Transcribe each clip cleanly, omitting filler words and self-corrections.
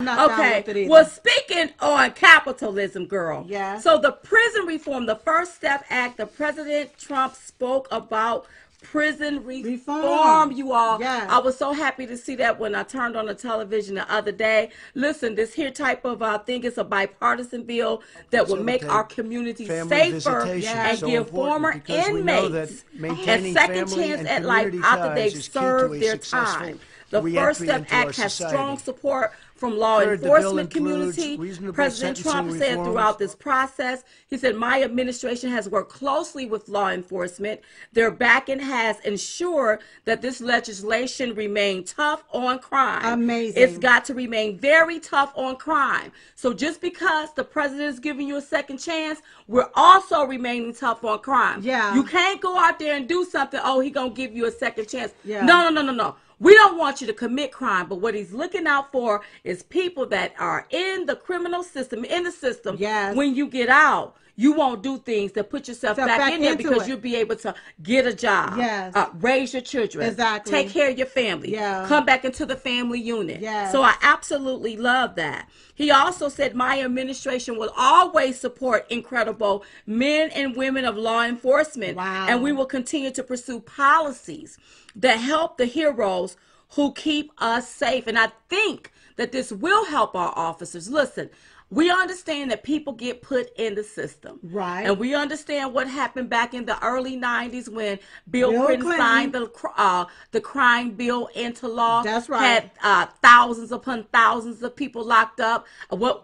not down with it either. Well, speaking on capitalism, girl. Yeah. So the prison reform, the First Step Act, the President Trump spoke about prison reform, you all. Yes. I was so happy to see that when I turned on the television the other day. Listen, this here type of thing is a bipartisan bill that will make our community safer and give former inmates a second chance at life after they've served their time. The First Step Act has strong support from law enforcement community. President Trump said throughout this process, he said, my administration has worked closely with law enforcement. Their backing has ensured that this legislation remain tough on crime. Amazing. It's got to remain very tough on crime. So just because the president is giving you a second chance, we're also remaining tough on crime. Yeah. You can't go out there and do something, oh, he gonna give you a second chance. Yeah. No. We don't want you to commit crime, but what he's looking out for is people that are in the criminal system, in the system. Yes. When you get out, you won't do things that put yourself back in there because you'll be able to get a job, yes, raise your children, exactly, take care of your family, come back into the family unit. Yes. So I absolutely love that. He also said, my administration will always support incredible men and women of law enforcement. Wow. And we will continue to pursue policies that help the heroes who keep us safe. And I think that this will help our officers. Listen, we understand that people get put in the system. Right. And we understand what happened back in the early 90s when Bill Clinton signed the crime bill into law. That's right. Had thousands upon thousands of people locked up.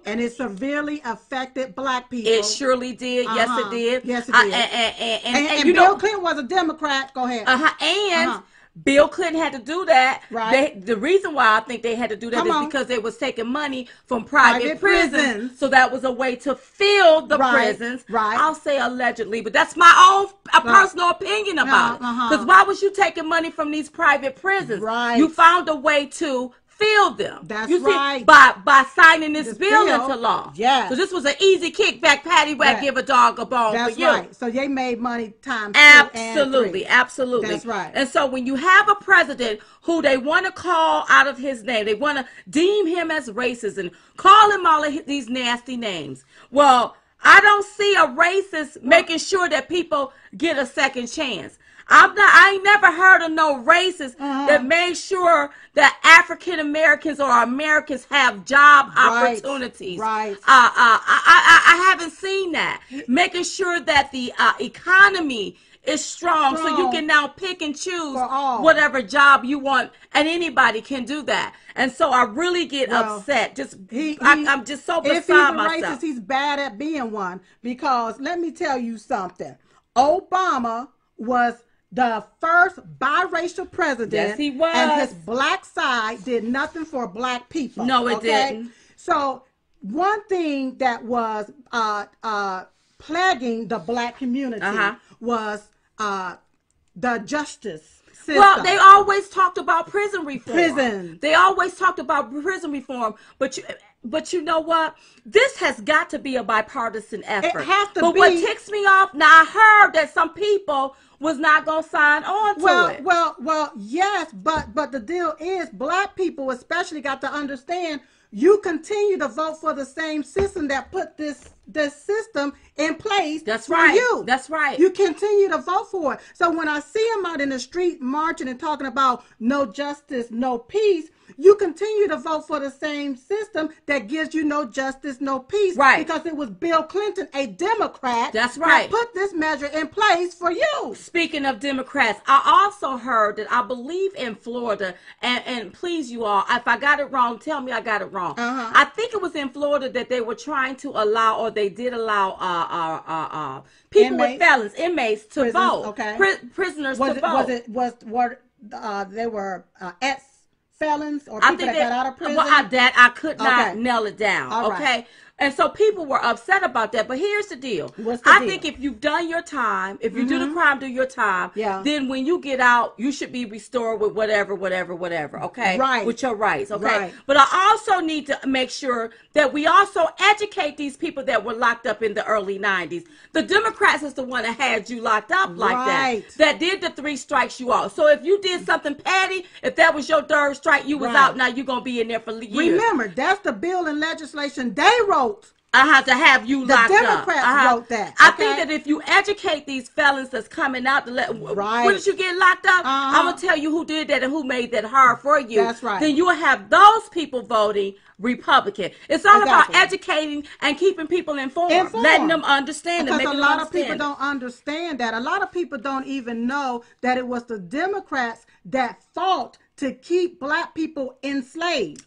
And it severely affected black people. It surely did. Yes, it did. Yes, it did. And you Bill Clinton was a Democrat. Go ahead. Bill Clinton had to do that. Right. The reason why I think they had to do that is because they was taking money from private prisons. So that was a way to fill the prisons. Right. I'll say allegedly, but that's my own personal opinion about it. Because why was you taking money from these private prisons? Right. You found a way to fill them. That's right. By signing this bill into law. Yeah. So this was an easy kickback, patty whack, give a dog a bone. That's for you. right. So they made money times absolutely, absolutely. That's right. And so when you have a president who they want to call out of his name, they want to deem him as racist and call him all of these nasty names. Well, I don't see a racist making sure that people get a second chance. I ain't never heard of no racist that made sure that African Americans or Americans have job opportunities. Right. I haven't seen that. Making sure that the economy is strong so you can now pick and choose whatever job you want, and anybody can do that. And so I really get upset. I'm just so beside myself. If he's a racist, he's bad at being one, because let me tell you something. Obama was the first biracial president. Yes, he was. And his black side did nothing for black people. No, it didn't. So one thing that was plaguing the black community was the justice system. Well, they always talked about prison reform. They always talked about prison reform, but you know what? This has got to be a bipartisan effort. It has to be. But what ticks me off, now I heard that some people was not going to sign on to it. Well, yes, but the deal is black people especially got to understand you continue to vote for the same system that put this system in place. That's for right. You. That's right. You continue to vote for it. So when I see them out in the street marching and talking about no justice, no peace, you continue to vote for the same system that gives you no justice, no peace. Right. Because it was Bill Clinton, a Democrat, that's right, that put this measure in place for you. Speaking of Democrats, I also heard that I believe in Florida, and please you all, if I got it wrong, tell me I got it wrong. I think it was in Florida that they were trying to allow, or they did allow people with felons, inmates to vote. Okay. Prisoners to vote. They were ex-felons or people that got out of prison? I could not nail it down. All okay. Right. And so people were upset about that. But here's the deal. What's the I deal? think if you've done your time, if you do the crime, do your time, then when you get out, you should be restored with whatever, okay? Right. With your rights, okay? Right. But I also need to make sure that we also educate these people that were locked up in the early 90s. The Democrats is the one that had you locked up like that did the 3 strikes you off. So if you did something petty, if that was your 3rd strike, you was out, now you're going to be in there for years. Remember, that's the bill and legislation they wrote. I have to have you locked up. The Democrats wrote that. I think that if you educate these felons that's coming out to when did you get locked up? I'm gonna tell you who did that and who made that hard for you. That's right. Then you will have those people voting Republican. It's all about educating and keeping people informed, letting them understand. Because a lot of people don't understand that. A lot of people don't even know that it was the Democrats that fought to keep black people enslaved.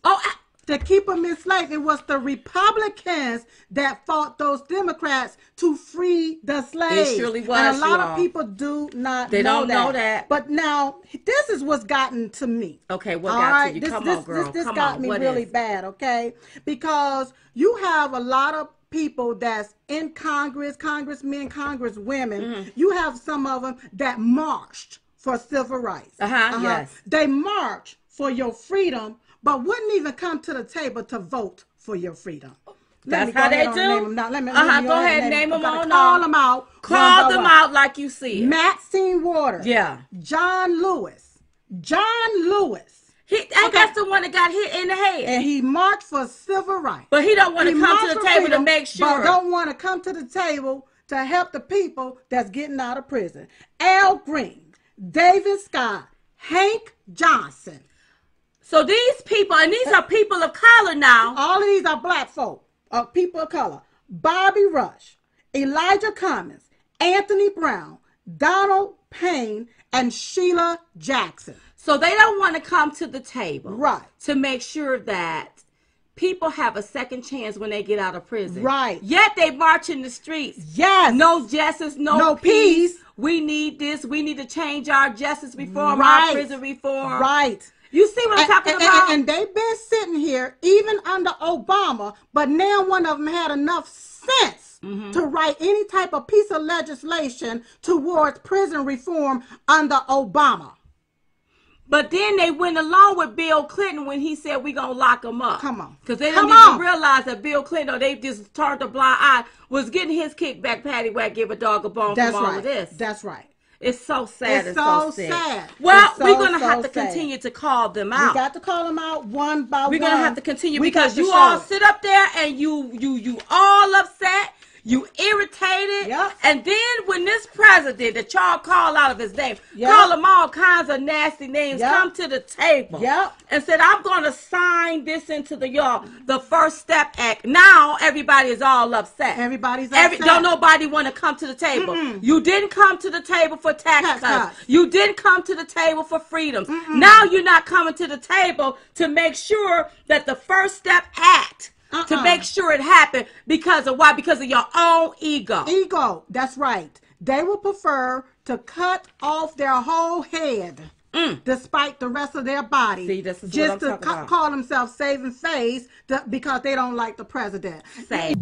To keep them enslaved. It was the Republicans that fought those Democrats to free the slaves. It surely was. And a lot of people do not know that. But now, this is what's gotten to me. Okay, what got to you? Come on, girl. This got me really bad, okay? Because you have a lot of people that's in Congress, congressmen, congresswomen. You have some of them that marched for civil rights. Yes. They marched for your freedom, but wouldn't even come to the table to vote for your freedom. That's how they do. Go ahead and name them on. Call them out. Call them out like you see it. Maxine Waters. Yeah. John Lewis. That's the one that got hit in the head. And he marched for civil rights. But he don't want to come to the table to make sure. But don't want to come to the table to help the people that's getting out of prison. Al Green, David Scott, Hank Johnson. So these people, and these are people of color now. All of these are black folk, people of color. Bobby Rush, Elijah Cummings, Anthony Brown, Donald Payne, and Sheila Jackson. So they don't want to come to the table. Right. To make sure that people have a second chance when they get out of prison. Right. Yet they march in the streets. Yes. No justice, no peace. We need this. We need to change our justice reform, our prison reform. Right. You see what I'm talking about? And they've been sitting here even under Obama, but now one of them had enough sense to write any type of piece of legislation towards prison reform under Obama. But then they went along with Bill Clinton when he said we're going to lock them up. Come on. Because they didn't even realize that Bill Clinton, they just turned a blind eye, was getting his kickback, patty whack, give a dog a bone from all of this. That's right. It's so sad. It's so sad. Well, we're going to have to continue to call them out. We got to call them out one by one. We're going to have to continue because you all sit up there and you all upset. You irritated. Yep. And then when this president that y'all call out of his name, call him all kinds of nasty names, come to the table and said, I'm going to sign this into the First Step Act. Now everybody is all upset. Everybody's upset. Don't nobody want to come to the table. You didn't come to the table for tax cuts. You didn't come to the table for freedoms. Now you're not coming to the table to make sure that the First Step Act to make sure it happened. Because of why? Because of your own ego. Ego. That's right. They will prefer to cut off their whole head despite the rest of their body. See, this is just what I'm to talking about. Call themselves saving face because they don't like the president. Say.